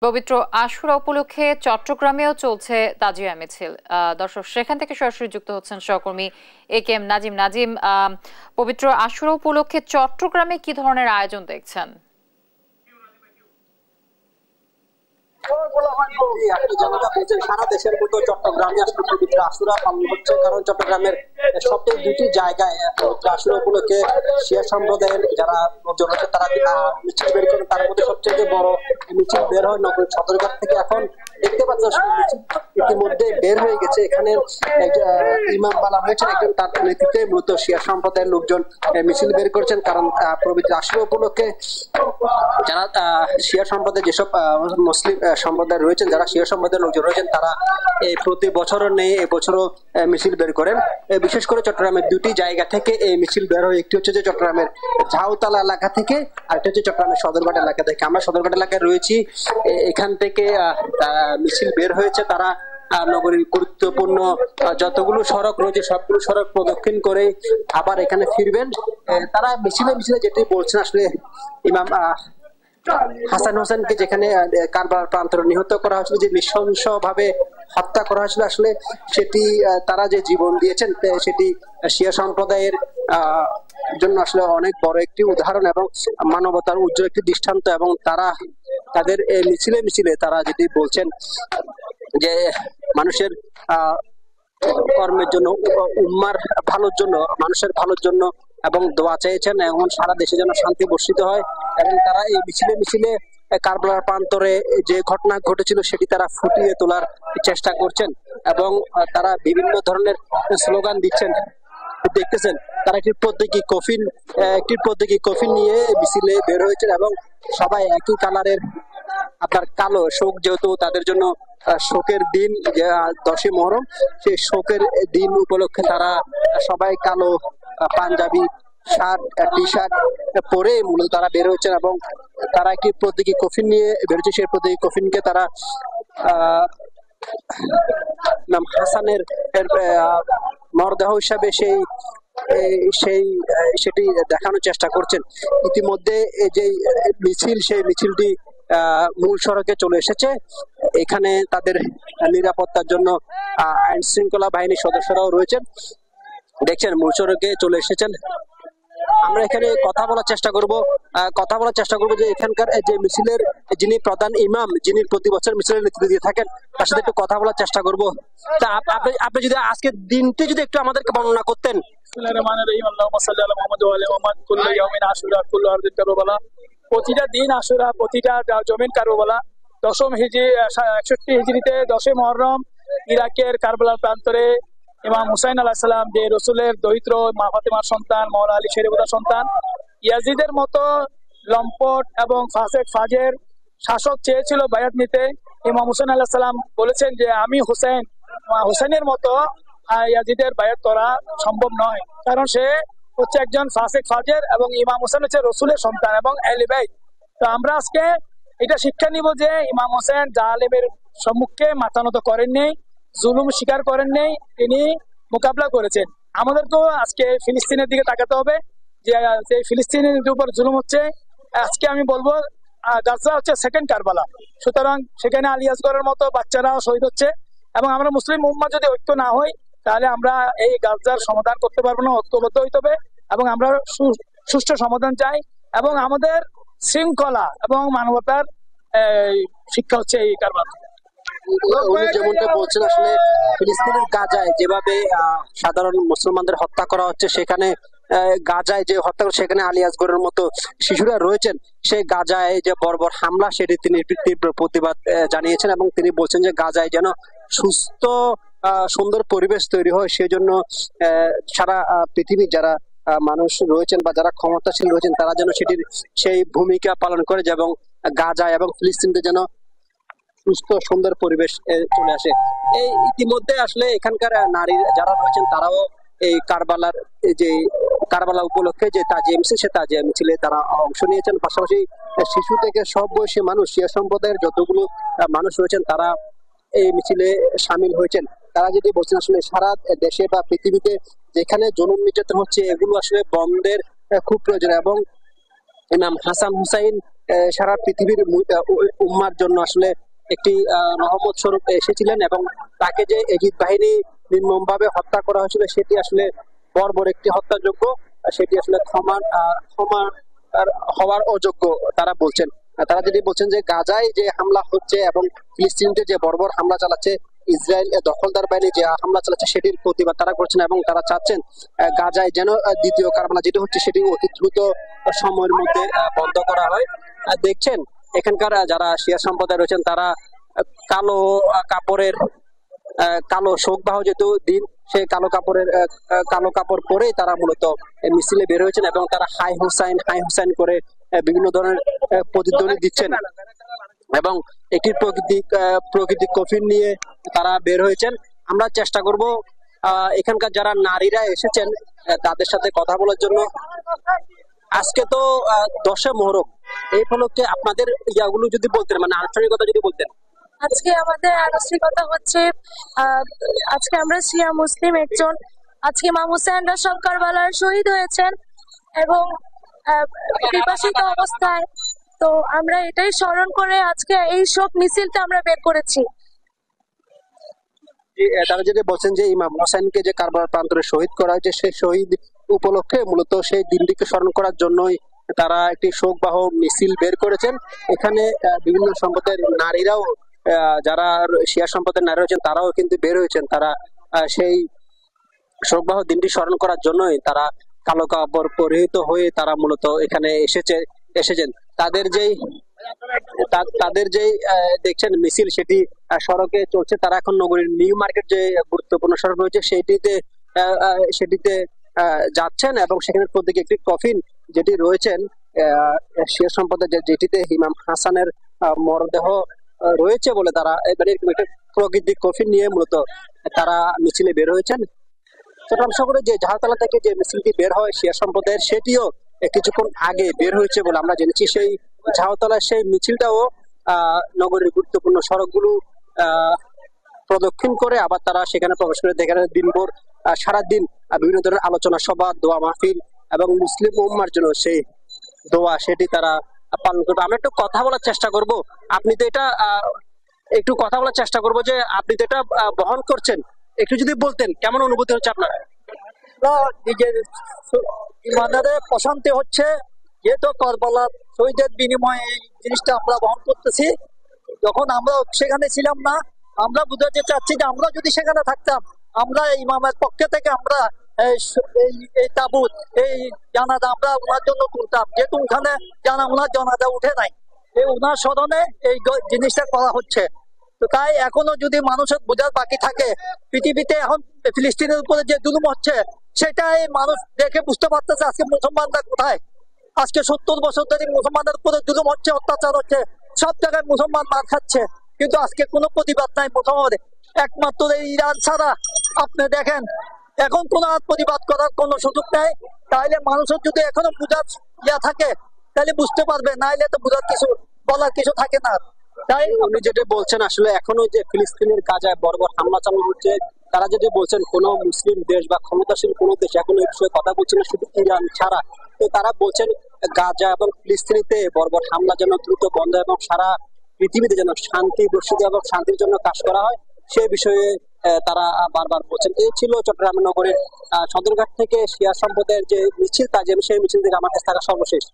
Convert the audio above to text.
পবিত্র আশুরা উপলক্ষে চট্টগ্রামেও চলছে তাজিয়া মিছিল। দর্শক সেখান থেকে সরাসরি যুক্ত হচ্ছেন সহকর্মী এ.কে.এম. নাজিম। পবিত্র আশুরা উপলক্ষে চট্টগ্রামে কি ধরনের আয়োজন দেখছেন? সারা দেশের মতো চট্টগ্রামে আসলে পবিত্র আশুরা পালন হচ্ছে, কারণ চট্টগ্রামের সবচেয়ে দুটি জায়গায় পবিত্র আশুরা উপলক্ষে শিয়া সম্প্রদায়ের যারা লোকজন আছে তারা মিছিল বের করেন। তার মধ্যে সবচেয়ে বড় মিছিল বের হয় নগরীর সদরঘাট থেকে। এখন দেখতে পাচ্ছেন মিছিল ইতিমধ্যে বের হয়ে গেছে। এখানে ইমাম বালা রয়েছেন একজন, তার নেতৃত্বে মূলত শিয়া সম্প্রদায়ের লোকজন মিছিল বের করছেন। কারণ পবিত্র আশুরা উপলক্ষে যারা শিয়া সম্প্রদায়ের যেসব মুসলিম সম্প্রদায় রয়েছেন, যারা শিয়া সম্প্রদায়ের লোকজন রয়েছেন, তারা এই প্রতি বছরও নেই, এবছরও মিছিল বের করেন। বিশেষ করে চট্টগ্রামের দুটি জায়গা থেকে এই মিছিল বের হয়। একটি হচ্ছে যে চট্টগ্রামের ঝাউতলা এলাকা থেকে, আর একটা হচ্ছে চট্টগ্রামের সদরঘাট এলাকা থেকে। আমরা সদরঘাট এলাকায় রয়েছি, এখান থেকে মিছিল বের হয়েছে। তারা নগরীর গুরুত্বপূর্ণ যতগুলো সড়ক রয়েছে সবগুলো সড়ক প্রদক্ষিণ করে আবার এখানে ফিরবেন। তারা মিছিলে যেটি বলছেন, আসলে ইমাম হাসান হোসেনকে যেখানে কারবালার প্রান্তরে নিহত করা হয়েছিল, যে নৃশংস ভাবে হত্যা করা হয়েছিল, আসলে সেটি তারা যে জীবন দিয়েছেন সেটি শিয়া সম্প্রদায়ের জন্য আসলে অনেক বড় একটি উদাহরণ এবং মানবতার উজ্জ্বল একটি দৃষ্টান্ত। এবং তারা তাদের মিছিলে তারা যেটি বলছেন যে মানুষের কর্মের জন্য, উম্মার ভালোর জন্য, মানুষের ভালোর জন্য এবং দোয়া চেয়েছেন এবং সারা দেশে যেন শান্তি বর্ষিত হয়। এবং তারা এই মিছিলে কারবালার প্রান্তরে যে ঘটনা ঘটেছিল সেটি তারা ফুটিয়ে তোলার চেষ্টা করছেন এবং তারা বিভিন্ন ধরনের স্লোগান দিচ্ছেন। দেখতেছেন তারা একটি প্রতীকী কফিন নিয়ে মিছিলে বের হয়েছেন এবং সবাই একই কালারের, আপনার কালো, শোক যেহেতু তাদের জন্য শোকের দিন 10ই মুহররম, সেই শোকের দিন উপলক্ষে তারা সবাই কালো পাঞ্জাবি শার্ট টি শার্ট পরে মূলত তারা বের হয়েছেন এবং তারা একটি প্রতীকী কফিন নিয়ে বেরোচ্ছে। সেই প্রতীকী কফিনকে তারা নাম হাসানের মরদেহ হিসাবে সেটি দেখানোর চেষ্টা করছেন। ইতিমধ্যে এই যে মিছিল, সেই মিছিলটি মূল সড়কে চলে এসেছে। এখানে তাদের নিরাপত্তার জন্য আইন শৃঙ্খলা বাহিনীর সদস্যরাও রয়েছেন, দেখছেন মূল সড়কে চলে এসেছেন। আমরা এখানে কথা বলার চেষ্টা করব যে এখানকার যে মিছিলের যিনি প্রধান ইমাম, যিনি প্রতি বছর মিছিলের নেতৃত্ব দিয়ে থাকেন, তার সাথে একটু কথা বলার চেষ্টা করব। তা আপনি যদি আজকের দিনটি যদি একটু আমাদেরকে বর্ণনা করতেন। প্রতিটা দিন আশুরা, প্রতিটা জমিন কারবালা। 61 হিজরিতে 10ই মুহররম ইরাকের কারবালার প্রান্তরে ইমাম হুসাইন আলাইহিস সালাম, যে রসুলের দরিদ্র মা ফাতেমার সন্তান, মাওলা আলী শেরেবুদার সন্তান, ইয়াজিদের মতো লম্পট এবং ফাসেক ফাজের শাসক চেয়েছিল বায়াত নিতে। ইমাম হুসাইন আলাইহিস সালাম বলেছেন যে আমি হুসাইনের মতো ইয়াজিদের বায়াত করা সম্ভব নয়, কারণ সে হচ্ছে একজন ফাসেক ফাজের এবং ইমাম হুসাইন হচ্ছে রসুলের সন্তান এবং আহলে বাইত। তো আমরা আজকে এটা শিক্ষা নিব যে ইমাম হোসেন জালেমের সম্মুখে মাথা নত করেননি, জুলুম স্বীকার করেননি, তিনি মোকাবিলা করেছেন। আমাদের তো আজকে ফিলিস্তিনের দিকে তাকাতে হবে, যে ফিলিস্তিনের উপর জুলুম হচ্ছে। আজকে আমি বলবো গাজা হচ্ছে সেকেন্ড কারবালা, সুতরাং সেখানে আলী আসগরের মতো বাচ্চারাও শহীদ হচ্ছে। এবং আমরা মুসলিম উম্মাহ যদি ঐক্য না হই, তাহলে আমরা এই গাজার সমাধান করতে পারবো না। ঐক্যবদ্ধ হইতে হবে এবং আমরা সুষ্ঠু সমাধান চাই। এবং আমাদের শৃঙ্খলা এবং মানবতার শিক্ষা হচ্ছে এই কারবালা। উনি যেমনটা বলছেন, আসলে ফিলিস্তিনের গাজায় যেভাবে সাধারণ মুসলমানদের হত্যা করা হচ্ছে, সেখানে গাজায় যে হত্যা করে সেখানে আলী আসগরের মতো শিশুরা রয়েছেন, সেই গাজায় যে বর্বর হামলা সেটি তিনি তীব্র প্রতিবাদ জানিয়েছেন এবং তিনি বলছেন যে গাজায় যেন সুস্থ সুন্দর পরিবেশ তৈরি হয়, সেই জন্য সারা পৃথিবীর যারা মানুষ রয়েছেন বা যারা ক্ষমতাশীল রয়েছেন তারা যেন সেই ভূমিকা পালন করে এবং গাজা এবং ফিলিস্তিনতে যেন সুস্থ সুন্দর পরিবেশ চলে আসে। এই ইতিমধ্যে আসলে এখানকার নারী যারা রয়েছেন তারাও এই কারবালা উপলক্ষে যে তাজিয়া মিছিল, সে তাজিয়া মিছিলে তারা অংশ নিয়েছেন। পাশাপাশি শিশু থেকে সব বয়সী মানুষ, শিয়া সম্প্রদায়ের যতগুলো মানুষ রয়েছেন তারা এই মিছিলে সামিল হয়েছেন। তারা যদি বলছেন আসলে সারা দেশে বা পৃথিবীতে যেখানে জুলুম নির্যাতন হচ্ছে এগুলো আসলে বন্ধের খুব প্রয়োজন এবং ইমাম হাসান হুসাইন সারা পৃথিবীর উম্মার জন্য আসলে একটি রহমত স্বরূপ এসেছিলেন, এবং তাকে যে এজিদ বাহিনী নির্মমভাবে হত্যা করা হয়েছিল সেটি আসলে বর্বর একটি হত্যাযোগ্য, সেটি আসলে ক্ষমা হওয়ার অযোগ্য তারা বলছেন। তারা যদি বলছেন যে গাজায় যে হামলা হচ্ছে এবং ফিলিস্তিনিতে যে বর্বর হামলা চালাচ্ছে, ইসরায়েল দখলদার বাহিনী যে হামলা চালাচ্ছে সেটির প্রতিবাদ তারা করছেন, এবং তারা চাচ্ছেন গাজায় যেন দ্বিতীয় কারবালা যেটি হচ্ছে সেটি অতি দ্রুত সময়ের মধ্যে বন্ধ করা হয়। দেখছেন এখানকার যারা শিয়া সম্প্রদায় রয়েছেন তারা কালো কাপড়ের কালো শোকবাহ যেহেতু দিন, সেই কালো কাপড় পরেই তারা মূলত মিছিলে বের হয়েছেন, এবং তারা হাই হুসাইন করে বিভিন্ন ধরনের প্রতিধ্বনি দিচ্ছেন, এবং একটি প্রকৃতিক কফিন নিয়ে তারা বের হয়েছেন। আমরা চেষ্টা করব এখানকার যারা নারীরা এসেছেন তাদের সাথে কথা বলার জন্য। আজকে তো 10 মুহররম, এই উপলক্ষে আপনাদের ইয়াগুলো যদি বলতেন, মানে আনুষ্ঠানিকতা যদি বলতেন। আজকে আমাদের আনুষ্ঠানিকতা হচ্ছে, আজকে আমরা শিয়া মুসলিম একজন, আজকে ইমাম হুসাইনরা সব কারবালার শহীদ হয়েছেন এবং বিপাশিত অবস্থায়, তো আমরা এটাই স্মরণ করে আজকে এই শোক মিছিলটা আমরা বের করেছি। তারা যেটা বলছেন যে ইমাম হোসেনকে যে কারবালার প্রান্তরে শহীদ করা হয়েছে, সেই শহীদ উপলক্ষে মূলত সেই দিনটিকে স্মরণ করার জন্যই তারা একটি শোকবাহ মিছিল বের করেছেন। এখানে বিভিন্ন সম্প্রদায়ের নারীরাও, যারা শিয়া সম্প্রদায়ের নারী রয়েছেন তারাও কিন্তু বের হয়েছেন। তারা সেই শোকবাহ দিনটি স্মরণ করার জন্যই তারা কালো কাপড় পরিহিত হয়ে তারা মূলত এখানে এসেছেন। তাদের যেই দেখছেন মিছিল সেটি সড়কে চলছে। তারা এখন নগরীর নিউ মার্কেট যে গুরুত্বপূর্ণ সড়ক রয়েছে সেটিতে যাচ্ছেন, এবং সেখানে প্রত্যেকে একটি কফিন যেটি রয়েছেন শিয়া সম্প্রদায় যেটিতে ইমাম হাসানের মরদেহ রয়েছে বলে তারা এবারে একটা প্রাকৃতিক কফিন নিয়ে মূলত তারা মিছিলে বের হয়েছেন। চট্টগ্রাম শহরে যে জাহাতলা থেকে যে মিছিলটি বের হয় শিয়া সম্প্রদায়ের, সেটিও কিছুক্ষণ আগে বের হয়েছে বলে আমরা জেনেছি। সেই জাহাতলার সেই মিছিলটাও নগরীর গুরুত্বপূর্ণ সড়কগুলো প্রদক্ষিণ করে আবার তারা সেখানে প্রবেশ করে। দেখেন দিনভর সারাদিন বিভিন্ন ধরনের আলোচনা সভা, দোয়া মাহফিল এবং মুসলিম উম্মার জন্য সেই দোয়া সেটি তারা পালন করবে। আমরা একটু কথা বলার চেষ্টা করব, আপনি তো এটা একটু কথা বলার চেষ্টা করবো যে আপনি তো এটা বহন করছেন, একটু যদি বলতেন কেমন অনুভূতি হচ্ছে আপনার? নিজের ইমানের প্রশান্তি হচ্ছে, যেহেতু কারবালার শহীদের বিনিময়ে এই জিনিসটা আমরা বহন করতেছি। যখন আমরা সেখানে ছিলাম না, আমরা বুঝাতে চাচ্ছি যে আমরা যদি সেখানে থাকতাম, আমরা ইমামের পক্ষে থেকে আমরা এই তাবুত, এই জানাজা আমরা ওনার জন্য তুলতাম, যেহেতু ওখানে ওনার জানাজা উঠে নাই, এই ওনার স্মরণে এই জিনিসটা করা হচ্ছে। তো তাই এখনো যদি মানুষের বোঝার বাকি থাকে, পৃথিবীতে এখন ফিলিস্তিনের উপরে যে জুলুম হচ্ছে সেটাই মানুষ দেখে বুঝতে পারতেছে আজকে মুসলমানরা কোথায়। আজকে 70 বছর ধরে মুসলমানদের উপরে জুলুম হচ্ছে, অত্যাচার হচ্ছে, সব জায়গায় মুসলমান মার খাচ্ছে, কিন্তু আজকে কোনো প্রতিবাদ নাই মুসলমানের, একমাত্র এই ইরান ছাড়া। আপনি দেখেন এখন কোনো প্রতিবাদ করার কোনো সুযোগ নাই। তাইলে মানুষের যদি এখনো বুঝার থাকে তাহলে বুঝতে পারবে, নাইলে তো বুঝার কিছু বলার কিছু থাকে না। তাই উনি যেটা বলছেন আসলে এখনো যে ফিলিস্তিনের গাজায় বর্বর হামলা চালানো হচ্ছে, তারা যদি বলছেন কোনো মুসলিম দেশ বা ক্ষমতাশীল কোনো দেশ এখনো এই বিষয়ে কথা বলছে না, শুধু ইরান ছাড়া। তো তারা বলছেন গাজা এবং ফিলিস্তিনিতে বর্বর হামলা যেন দ্রুত বন্ধ এবং সারা পৃথিবীতে যেন শান্তি বর্ষিত এবং শান্তির জন্য কাজ করা হয়, সে বিষয়ে তারা বারবার বলছেন। এই ছিল চট্টগ্রাম নগরের সদরঘাট থেকে শিয়া সম্প্রদায়ের যে মিছিল, সেই মিছিল থেকে আমার কাছে থাকা সর্বশেষ।